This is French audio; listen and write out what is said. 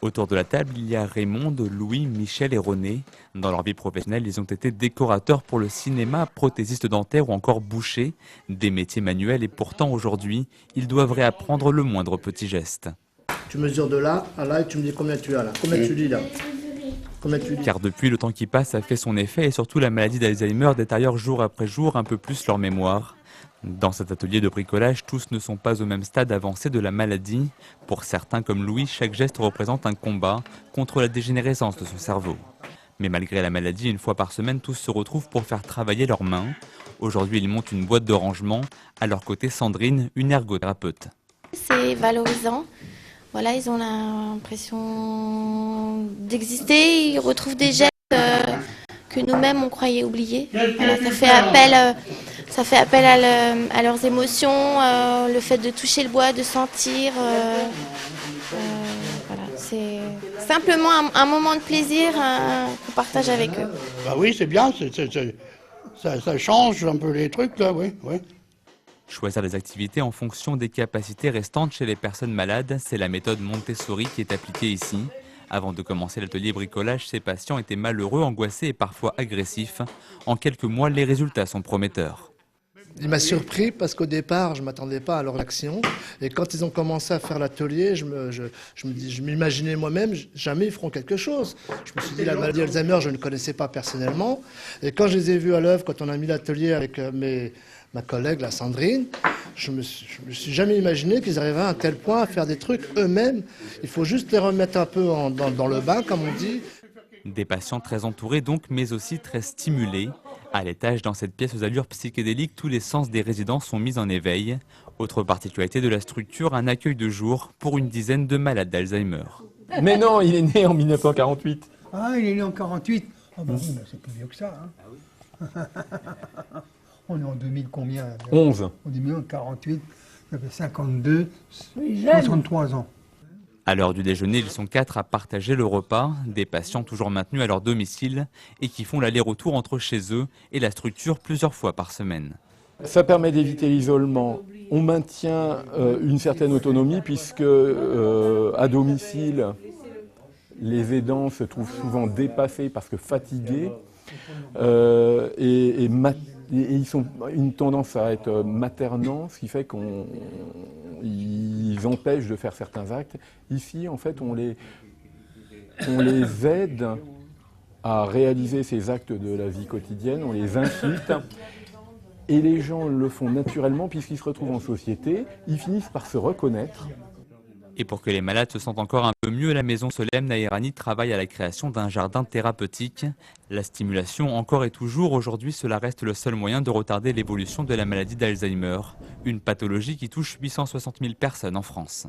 Autour de la table, il y a Raymond, Louis, Michel et René. Dans leur vie professionnelle, ils ont été décorateurs pour le cinéma, prothésistes dentaires ou encore bouchers, des métiers manuels et pourtant aujourd'hui, ils doivent réapprendre le moindre petit geste. Tu mesures de là à là et tu me dis combien tu as là, combien tu lis là. Car depuis, le temps qui passe a fait son effet et surtout la maladie d'Alzheimer détériore jour après jour un peu plus leur mémoire. Dans cet atelier de bricolage, tous ne sont pas au même stade avancé de la maladie. Pour certains comme Louis, chaque geste représente un combat contre la dégénérescence de son cerveau. Mais malgré la maladie, une fois par semaine, tous se retrouvent pour faire travailler leurs mains. Aujourd'hui, ils montent une boîte de rangement. À leur côté, Sandrine, une ergothérapeute. C'est valorisant. Voilà, ils ont l'impression d'exister, ils retrouvent des gestes que nous-mêmes on croyait oublier. Voilà, ça fait appel à leurs émotions, le fait de toucher le bois, de sentir. Voilà, c'est simplement un moment de plaisir qu'on partage avec eux. Bah oui, c'est bien, ça change un peu les trucs là, oui. Choisir des activités en fonction des capacités restantes chez les personnes malades, c'est la méthode Montessori qui est appliquée ici. Avant de commencer l'atelier bricolage, ces patients étaient malheureux, angoissés et parfois agressifs. En quelques mois, les résultats sont prometteurs. Il m'a surpris parce qu'au départ, je ne m'attendais pas à leur action. Et quand ils ont commencé à faire l'atelier, je m'imaginais moi-même, jamais ils feront quelque chose. Je me suis dit, la maladie Alzheimer, je ne connaissais pas personnellement. Et quand je les ai vus à l'œuvre, quand on a mis l'atelier avec ma collègue, la Sandrine, je me suis jamais imaginé qu'ils arriveraient à un tel point à faire des trucs eux-mêmes. Il faut juste les remettre un peu dans le bain, comme on dit. Des patients très entourés donc, mais aussi très stimulés. À l'étage, dans cette pièce aux allures psychédéliques, tous les sens des résidents sont mis en éveil. Autre particularité de la structure, un accueil de jour pour une dizaine de malades d'Alzheimer. Mais non, il est né en 1948. Ah, il est né en 48. Ah bah oui, c'est plus vieux que ça. Hein. On est en 2000 combien? 11. En 2048, j'avais 52, 63 ans. À l'heure du déjeuner, ils sont 4 à partager le repas, des patients toujours maintenus à leur domicile et qui font l'aller-retour entre chez eux et la structure plusieurs fois par semaine. Ça permet d'éviter l'isolement. On maintient une certaine autonomie puisque à domicile, les aidants se trouvent souvent dépassés parce que fatigués et ils ont une tendance à être maternants, ce qui fait qu'ils empêchent de faire certains actes. Ici, en fait, on les aide à réaliser ces actes de la vie quotidienne, on les incite. Et les gens le font naturellement puisqu'ils se retrouvent en société, ils finissent par se reconnaître. Et pour que les malades se sentent encore un peu mieux, la maison Solem Nairani travaille à la création d'un jardin thérapeutique. La stimulation, encore et toujours, aujourd'hui, cela reste le seul moyen de retarder l'évolution de la maladie d'Alzheimer, une pathologie qui touche 860 000 personnes en France.